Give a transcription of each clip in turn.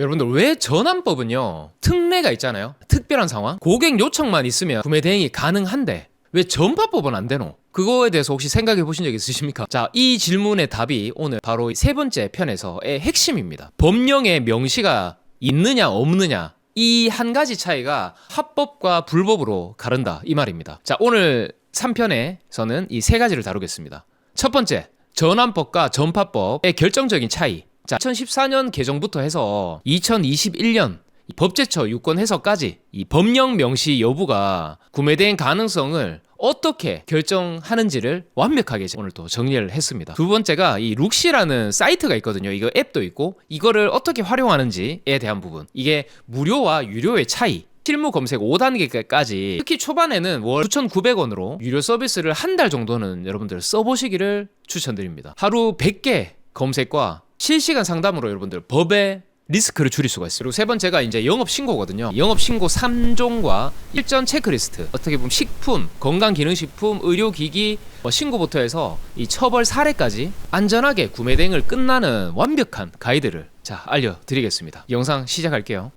여러분들 왜 전환법은요 특례가 있잖아요. 특별한 상황 고객 요청만 있으면 구매 대행이 가능한데 왜 전파법은 안 되노? 그거에 대해서 혹시 생각해 보신 적 있으십니까? 자, 이 질문의 답이 오늘 바로 세 번째 편에서의 핵심입니다. 법령에 명시가 있느냐 없느냐 이 한 가지 차이가 합법과 불법으로 가른다 이 말입니다. 자, 오늘 3편에서는 이 세 가지를 다루겠습니다. 첫 번째, 전환법과 전파법의 결정적인 차이. 자, 2014년 개정부터 해서 2021년 법제처 유권 해석까지 이 법령 명시 여부가 구매대행 가능성을 어떻게 결정하는지를 완벽하게 오늘 또 정리를 했습니다. 두 번째가 이 룩시라는 사이트가 있거든요. 이거 앱도 있고 이거를 어떻게 활용하는지에 대한 부분. 이게 무료와 유료의 차이. 실무 검색 5단계까지 특히 초반에는 월 9,900원으로 유료 서비스를 한 달 정도는 여러분들 써보시기를 추천드립니다. 하루 100개 검색과 실시간 상담으로 여러분들 법의 리스크를 줄일 수가 있어요. 그리고 세 번째가 이제 영업신고거든요. 영업신고 3종과 일전 체크리스트. 어떻게 보면 식품, 건강기능식품, 의료기기 신고부터 해서 이 처벌 사례까지 안전하게 구매 대행을 끝나는 완벽한 가이드를 알려드리겠습니다. 영상 시작할게요.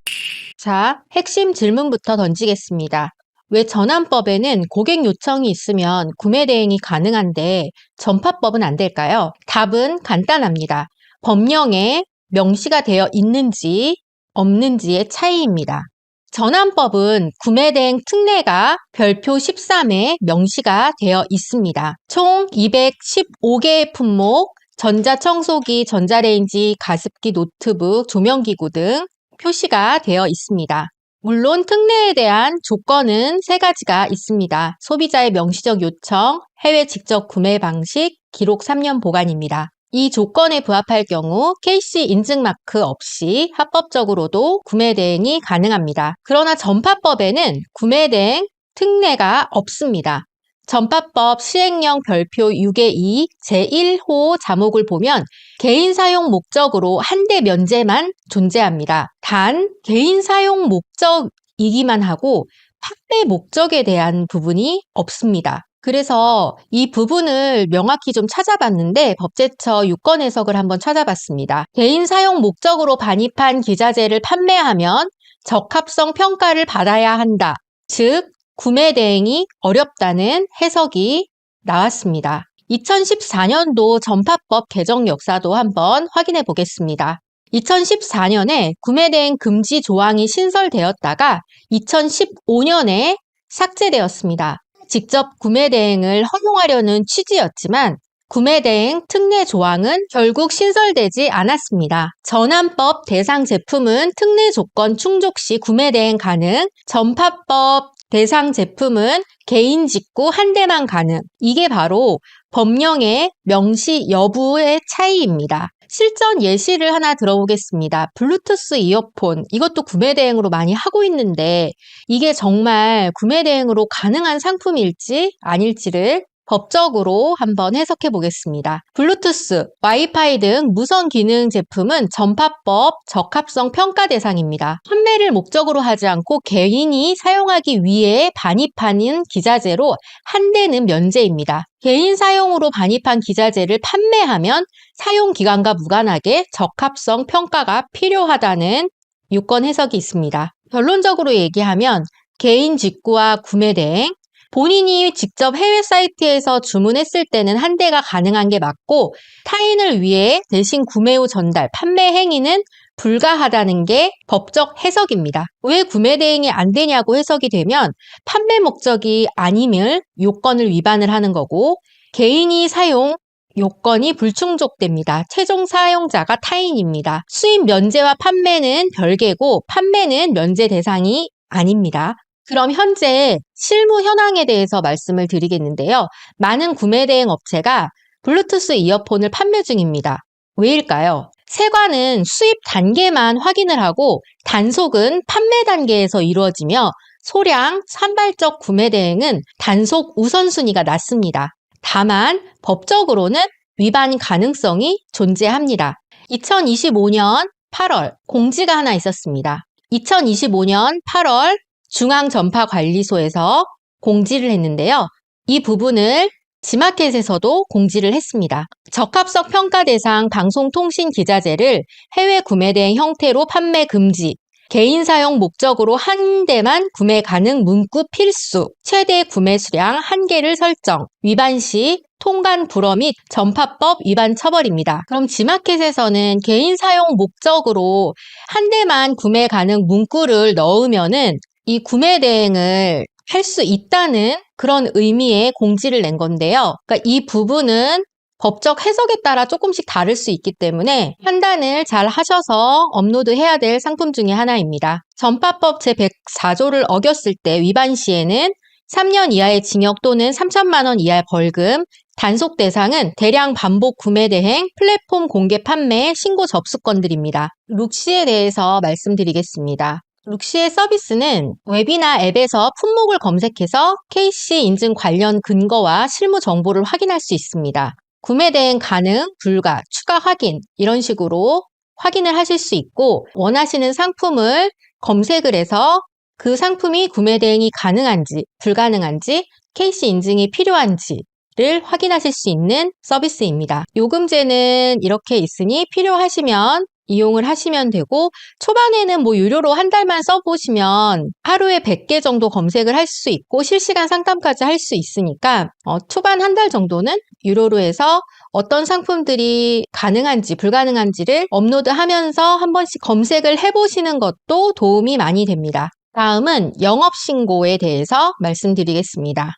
자, 핵심 질문부터 던지겠습니다. 왜 전환법에는 고객 요청이 있으면 구매 대행이 가능한데 전파법은 안 될까요? 답은 간단합니다. 법령에 명시가 되어 있는지 없는지의 차이입니다. 전환법은 구매대행 특례가 별표 13에 명시가 되어 있습니다. 총 215개의 품목, 전자청소기, 전자레인지, 가습기, 노트북, 조명기구 등 표시가 되어 있습니다. 물론 특례에 대한 조건은 3가지가 있습니다. 소비자의 명시적 요청, 해외 직접 구매 방식, 기록 3년 보관입니다. 이 조건에 부합할 경우 KC 인증마크 없이 합법적으로도 구매 대행이 가능합니다. 그러나 전파법에는 구매 대행 특례가 없습니다. 전파법 시행령 별표 6의 2 제1호 자목을 보면 개인 사용 목적으로 한 대 면제만 존재합니다. 단 개인 사용 목적이기만 하고 판매 목적에 대한 부분이 없습니다. 그래서 이 부분을 명확히 좀 찾아봤는데 법제처 유권 해석을 한번 찾아봤습니다. 개인 사용 목적으로 반입한 기자재를 판매하면 적합성 평가를 받아야 한다. 즉 구매 대행이 어렵다는 해석이 나왔습니다. 2014년도 전파법 개정 역사도 한번 확인해 보겠습니다. 2014년에 구매 대행 금지 조항이 신설되었다가 2015년에 삭제되었습니다. 직접 구매 대행을 허용하려는 취지였지만 구매 대행 특례 조항은 결국 신설되지 않았습니다. 전환법 대상 제품은 특례 조건 충족 시 구매 대행 가능, 전파법 대상 제품은 개인 직구 한 대만 가능. 이게 바로 법령의 명시 여부의 차이입니다. 실전 예시를 하나 들어보겠습니다. 블루투스 이어폰, 이것도 구매 대행으로 많이 하고 있는데 이게 정말 구매 대행으로 가능한 상품일지 아닐지를 법적으로 한번 해석해 보겠습니다. 블루투스, 와이파이 등 무선 기능 제품은 전파법 적합성 평가 대상입니다. 판매를 목적으로 하지 않고 개인이 사용하기 위해 반입하는 기자재로 한 대는 면제입니다. 개인 사용으로 반입한 기자재를 판매하면 사용 기간과 무관하게 적합성 평가가 필요하다는 유권 해석이 있습니다. 결론적으로 얘기하면 개인 직구와 구매 대행, 본인이 직접 해외 사이트에서 주문했을 때는 한 대가 가능한 게 맞고 타인을 위해 대신 구매 후 전달, 판매 행위는 불가하다는 게 법적 해석입니다. 왜 구매 대행이 안 되냐고 해석이 되면 판매 목적이 아님을 요건을 위반을 하는 거고 개인이 사용 요건이 불충족됩니다. 최종 사용자가 타인입니다. 수입 면제와 판매는 별개고 판매는 면제 대상이 아닙니다. 그럼 현재 실무 현황에 대해서 말씀을 드리겠는데요. 많은 구매 대행 업체가 블루투스 이어폰을 판매 중입니다. 왜일까요? 세관은 수입 단계만 확인을 하고 단속은 판매 단계에서 이루어지며 소량 산발적 구매 대행은 단속 우선순위가 낮습니다. 다만 법적으로는 위반 가능성이 존재합니다. 2025년 8월 공지가 하나 있었습니다. 2025년 8월 중앙전파관리소에서 공지를 했는데요. 이 부분을 지마켓에서도 공지를 했습니다. 적합성 평가 대상 방송통신기자재를 해외 구매 대행 형태로 판매 금지, 개인 사용 목적으로 한 대만 구매 가능 문구 필수, 최대 구매 수량 1개를 설정, 위반 시 통관 불허 및 전파법 위반 처벌입니다. 그럼 지마켓에서는 개인 사용 목적으로 한 대만 구매 가능 문구를 넣으면은 이 구매 대행을 할 수 있다는 그런 의미의 공지를 낸 건데요. 그러니까 이 부분은 법적 해석에 따라 조금씩 다를 수 있기 때문에 판단을 잘 하셔서 업로드해야 될 상품 중에 하나입니다. 전파법 제104조를 어겼을 때 위반 시에는 3년 이하의 징역 또는 3천만 원 이하의 벌금, 단속 대상은 대량 반복 구매 대행, 플랫폼 공개 판매, 신고 접수건들입니다. 룩시에 대해서 말씀드리겠습니다. 룩시의 서비스는 웹이나 앱에서 품목을 검색해서 KC 인증 관련 근거와 실무 정보를 확인할 수 있습니다. 구매 대행 가능, 불가, 추가 확인 이런 식으로 확인을 하실 수 있고 원하시는 상품을 검색을 해서 그 상품이 구매 대행이 가능한지 불가능한지 KC 인증이 필요한지를 확인하실 수 있는 서비스입니다. 요금제는 이렇게 있으니 필요하시면 이용을 하시면 되고 초반에는 유료로 한 달만 써보시면 하루에 100개 정도 검색을 할 수 있고 실시간 상담까지 할 수 있으니까 초반 한 달 정도는 유료로 해서 어떤 상품들이 가능한지 불가능한지를 업로드하면서 한 번씩 검색을 해보시는 것도 도움이 많이 됩니다. 다음은 영업신고에 대해서 말씀드리겠습니다.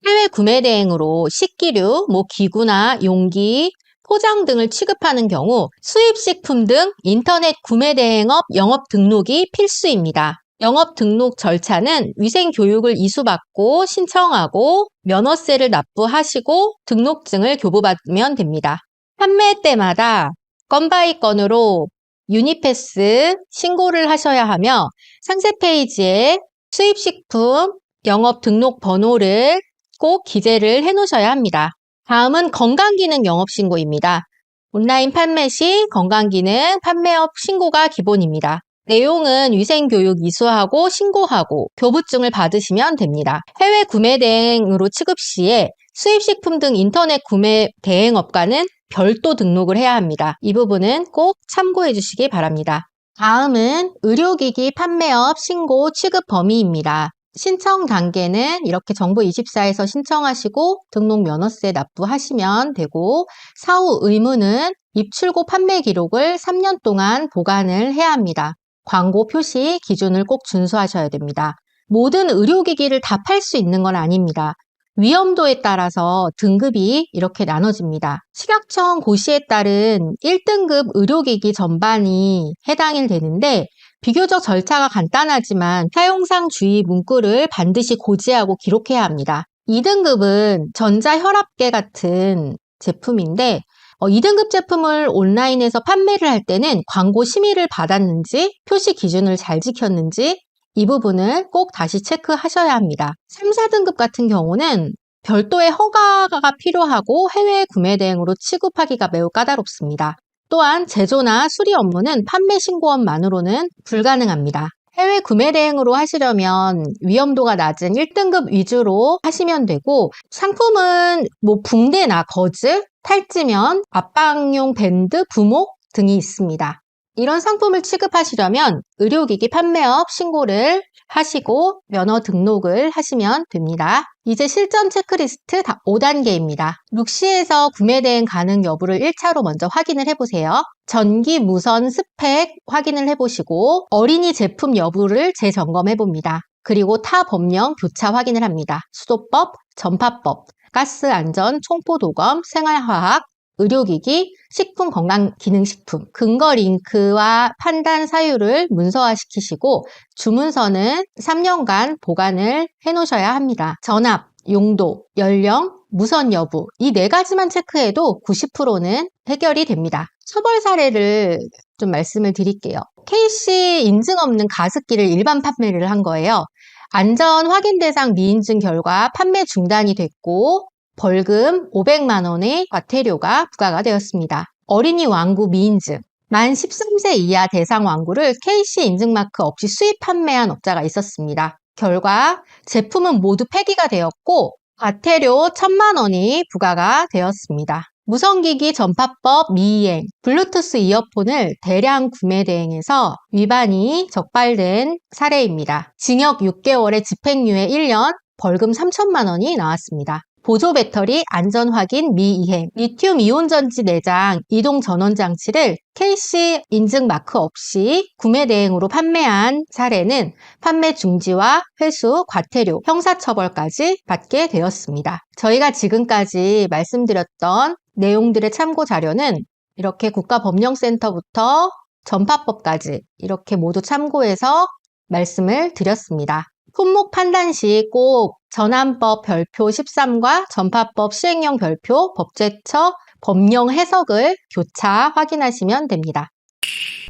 해외 구매 대행으로 식기류, 기구나 용기, 포장 등을 취급하는 경우 수입식품 등 인터넷 구매 대행업 영업 등록이 필수입니다. 영업 등록 절차는 위생교육을 이수받고 신청하고 면허세를 납부하시고 등록증을 교부받으면 됩니다. 판매 때마다 건바이 건으로 유니패스 신고를 하셔야 하며 상세 페이지에 수입식품 영업 등록 번호를 꼭 기재를 해 놓으셔야 합니다. 다음은 건강기능 영업신고입니다. 온라인 판매 시 건강기능 판매업 신고가 기본입니다. 내용은 위생교육 이수하고 신고하고 교부증을 받으시면 됩니다. 해외 구매 대행으로 취급 시에 수입식품 등 인터넷 구매 대행업과는 별도 등록을 해야 합니다. 이 부분은 꼭 참고해 주시기 바랍니다. 다음은 의료기기 판매업 신고 취급 범위입니다. 신청 단계는 이렇게 정보24에서 신청하시고 등록 면허세 납부하시면 되고 사후 의무는 입출고 판매 기록을 3년 동안 보관을 해야 합니다. 광고 표시 기준을 꼭 준수하셔야 됩니다. 모든 의료기기를 다 팔 수 있는 건 아닙니다. 위험도에 따라서 등급이 이렇게 나눠집니다. 식약청 고시에 따른 1등급 의료기기 전반이 해당이 되는데 비교적 절차가 간단하지만 사용상 주의 문구를 반드시 고지하고 기록해야 합니다. 2등급은 전자혈압계 같은 제품인데 2등급 제품을 온라인에서 판매를 할 때는 광고 심의를 받았는지 표시 기준을 잘 지켰는지 이 부분을 꼭 다시 체크하셔야 합니다. 3, 4등급 같은 경우는 별도의 허가가 필요하고 해외 구매 대행으로 취급하기가 매우 까다롭습니다. 또한 제조나 수리 업무는 판매 신고업만으로는 불가능합니다. 해외 구매 대행으로 하시려면 위험도가 낮은 1등급 위주로 하시면 되고 상품은 붕대나 거즈, 탈지면, 압박용 밴드, 부목 등이 있습니다. 이런 상품을 취급하시려면 의료기기 판매업 신고를 하시고 면허 등록을 하시면 됩니다. 이제 실전 체크리스트 5단계입니다. 룩시에서 구매 대행 가능 여부를 1차로 먼저 확인을 해보세요. 전기, 무선, 스펙 확인을 해보시고 어린이 제품 여부를 재점검해봅니다. 그리고 타 법령 교차 확인을 합니다. 수도법, 전파법, 가스안전, 총포도검, 생활화학, 의료기기, 식품건강기능식품, 근거 링크와 판단 사유를 문서화시키시고 주문서는 3년간 보관을 해놓으셔야 합니다. 전압, 용도, 연령, 무선 여부 이 4가지만 체크해도 90%는 해결이 됩니다. 처벌 사례를 좀 말씀을 드릴게요. KC 인증 없는 가습기를 일반 판매를 한 거예요. 안전 확인 대상 미인증 결과 판매 중단이 됐고 벌금 500만 원의 과태료가 부과가 되었습니다. 어린이 왕구 미인증, 만 13세 이하 대상 왕구를 KC 인증마크 없이 수입 판매한 업자가 있었습니다. 결과 제품은 모두 폐기가 되었고 과태료 1,000만 원이 부과가 되었습니다. 무선기기 전파법 미이행, 블루투스 이어폰을 대량 구매 대행해서 위반이 적발된 사례입니다. 징역 6개월에 집행유예 1년, 벌금 3,000만 원이 나왔습니다. 보조 배터리 안전 확인 미이행, 리튬 이온 전지 내장 이동 전원 장치를 KC 인증 마크 없이 구매 대행으로 판매한 사례는 판매 중지와 회수, 과태료, 형사처벌까지 받게 되었습니다. 저희가 지금까지 말씀드렸던 내용들의 참고 자료는 이렇게 국가법령센터부터 전파법까지 이렇게 모두 참고해서 말씀을 드렸습니다. 품목 판단 시 꼭 전환법 별표 13과 전파법 시행령 별표 법제처 법령 해석을 교차 확인하시면 됩니다.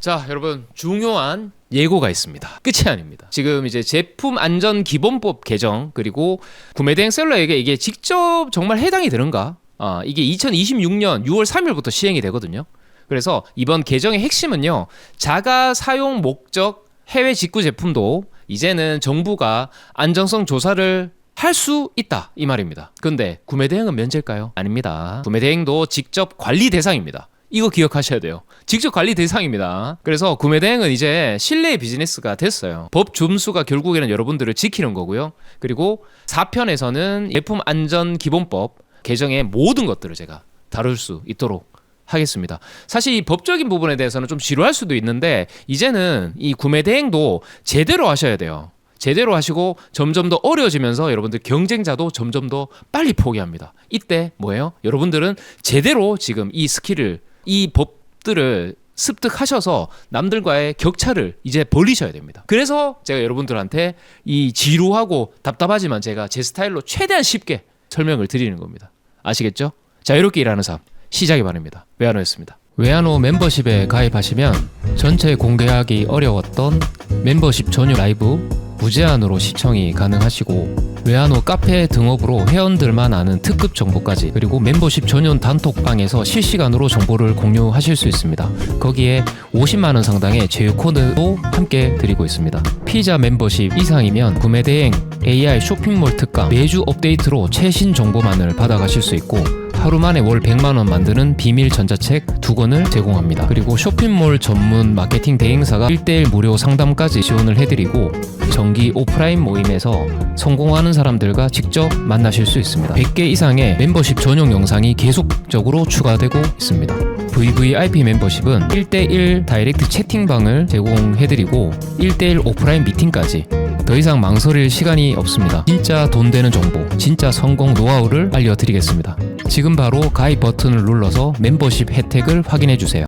자, 여러분 중요한 예고가 있습니다. 끝이 아닙니다. 지금 이제 제품 안전 기본법 개정 그리고 구매 대행 셀러에게 이게 직접 정말 해당이 되는가? 이게 2026년 6월 3일부터 시행이 되거든요. 그래서 이번 개정의 핵심은요. 자가 사용 목적 해외 직구 제품도 이제는 정부가 안정성 조사를 할 수 있다 이 말입니다. 근데 구매 대행은 면제일까요? 아닙니다. 구매 대행도 직접 관리 대상입니다. 이거 기억하셔야 돼요. 직접 관리 대상입니다. 그래서 구매 대행은 이제 실내의 비즈니스가 됐어요. 법 준수가 결국에는 여러분들을 지키는 거고요. 그리고 4편에서는 제품 안전 기본법 개정의 모든 것들을 제가 다룰 수 있도록 하겠습니다. 사실 이 법적인 부분에 대해서는 좀 지루할 수도 있는데 이제는 이 구매 대행도 제대로 하셔야 돼요. 제대로 하시고 점점 더 어려워지면서 여러분들 경쟁자도 점점 더 빨리 포기합니다. 이때 뭐예요? 여러분들은 제대로 지금 이 스킬을 이 법들을 습득하셔서 남들과의 격차를 이제 벌리셔야 됩니다. 그래서 제가 여러분들한테 이 지루하고 답답하지만 제가 제 스타일로 최대한 쉽게 설명을 드리는 겁니다. 아시겠죠? 자유롭게 일하는 삶 시작이 바랍니다. 외환호였습니다. 외환호 멤버십에 가입하시면 전체 공개하기 어려웠던 멤버십 전용 라이브 무제한으로 시청이 가능하시고 외환호 카페 등업으로 회원들만 아는 특급 정보까지 그리고 멤버십 전용 단톡방에서 실시간으로 정보를 공유하실 수 있습니다. 거기에 50만원 상당의 제휴 코드도 함께 드리고 있습니다. 피자 멤버십 이상이면 구매 대행 AI 쇼핑몰 특가 매주 업데이트로 최신 정보만을 받아가실 수 있고 하루 만에 월 100만원 만드는 비밀 전자책 2권을 제공합니다. 그리고 쇼핑몰 전문 마케팅 대행사가 1:1 무료 상담까지 지원을 해드리고 정기 오프라인 모임에서 성공하는 사람들과 직접 만나실 수 있습니다. 100개 이상의 멤버십 전용 영상이 계속적으로 추가되고 있습니다. VVIP 멤버십은 1:1 다이렉트 채팅방을 제공해드리고 1:1 오프라인 미팅까지 더 이상 망설일 시간이 없습니다. 진짜 돈 되는 정보, 진짜 성공 노하우를 알려드리겠습니다. 지금 바로 가입 버튼을 눌러서 멤버십 혜택을 확인해주세요.